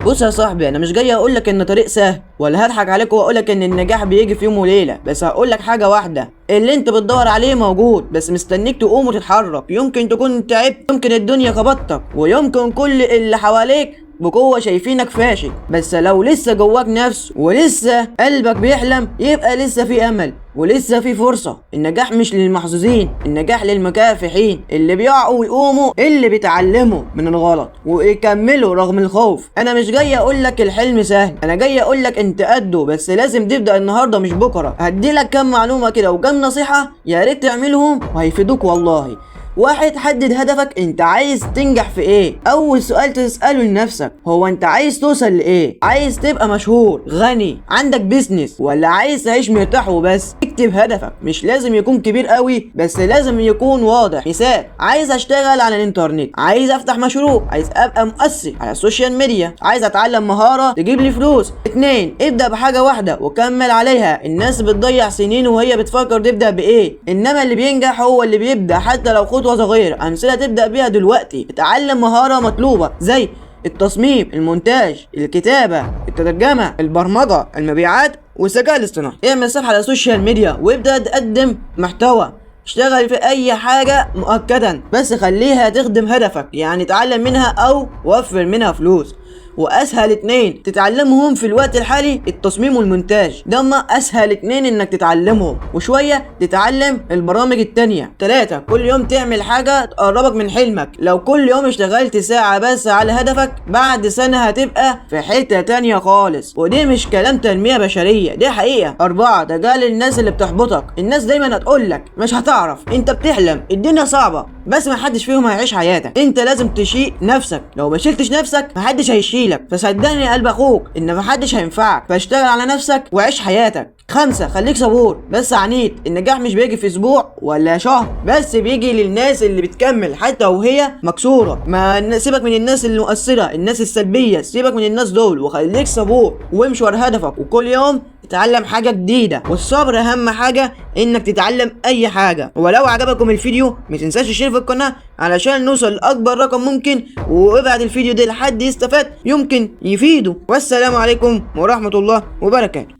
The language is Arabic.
بص يا صاحبي، انا مش جاي اقول لك ان طريق سهل ولا هضحك عليك واقول لك ان النجاح بيجي في يوم وليله، بس هقول لك حاجه واحده: اللي انت بتدور عليه موجود، بس مستنيك تقوم وتتحرك. يمكن تكون تعبت، يمكن الدنيا خبطتك، ويمكن كل اللي حواليك بقوة شايفينك فاشل، بس لو لسه جواك نفس ولسه قلبك بيحلم يبقى لسه في امل ولسه في فرصة. النجاح مش للمحظوظين، النجاح للمكافحين اللي بيقعوا ويقوموا، اللي بيتعلموا من الغلط ويكملوا رغم الخوف. انا مش جاي اقول لك الحلم سهل، انا جاي اقول لك انت قده، بس لازم تبدأ النهارده مش بكرة. هدي لك كام معلومة كده وكام نصيحة يا ريت تعملهم وهيفيدوك والله. واحد، حدد هدفك. انت عايز تنجح في ايه؟ اول سؤال تسأله لنفسك هو انت عايز توصل لايه؟ عايز تبقى مشهور، غني، عندك بيزنس، ولا عايز تعيش مرتاح وبس؟ اكتب هدفك، مش لازم يكون كبير قوي بس لازم يكون واضح. مثال: عايز اشتغل على الانترنت، عايز افتح مشروع، عايز ابقى مؤثر على السوشيال ميديا، عايز اتعلم مهارة تجيب لي فلوس. 2، ابدأ بحاجة واحدة وكمل عليها. الناس بتضيع سنين وهي بتفكر تبدأ بايه، انما اللي بينجح هو اللي بيبدأ حتى لو خطوة صغيرة. امثلة تبدأ بيها دلوقتي: اتعلم مهارة مطلوبة زي التصميم، المونتاج، الكتابة، الترجمة، البرمجة، المبيعات، والذكاء الاصطناعي. اعمل صفحة على السوشيال ميديا وابدأ تقدم محتوى. اشتغل في اي حاجة مؤكدا بس خليها تخدم هدفك، يعني اتعلم منها او وفر منها فلوس. واسهل 2 تتعلمهم في الوقت الحالي: التصميم والمونتاج. دم اسهل 2 انك تتعلمهم، وشوية تتعلم البرامج التانية. 3، كل يوم تعمل حاجة تقربك من حلمك. لو كل يوم اشتغلت ساعة بس على هدفك، بعد سنة هتبقى في حتة تانية خالص، ودي مش كلام تنمية بشرية، دي حقيقة. 4، تجاهل الناس اللي بتحبطك. الناس دايما هتقولك مش هتعرف، انت بتحلم، الدنيا صعبة، بس محدش فيهم هيعيش حياتك. انت لازم تشيل نفسك، لو ما شلتش نفسك محدش هيشيلك. فصدقني يا قلب اخوك ان محدش هينفعك، فاشتغل على نفسك وعيش حياتك. 5، خليك صبور بس عنيد. النجاح مش بيجي في اسبوع ولا شهر، بس بيجي للناس اللي بتكمل حتى وهي مكسورة. ما سيبك من الناس المؤثرة، الناس السلبية، سيبك من الناس دول وخليك صبور وامشي ورا هدفك، وكل يوم تتعلم حاجة جديدة. والصبر اهم حاجة انك تتعلم اي حاجة. ولو عجبكم الفيديو ما تنساش تشترك في القناة علشان نوصل لاكبر رقم ممكن، وابعت الفيديو ده لحد يستفاد يمكن يفيده. والسلام عليكم ورحمة الله وبركاته.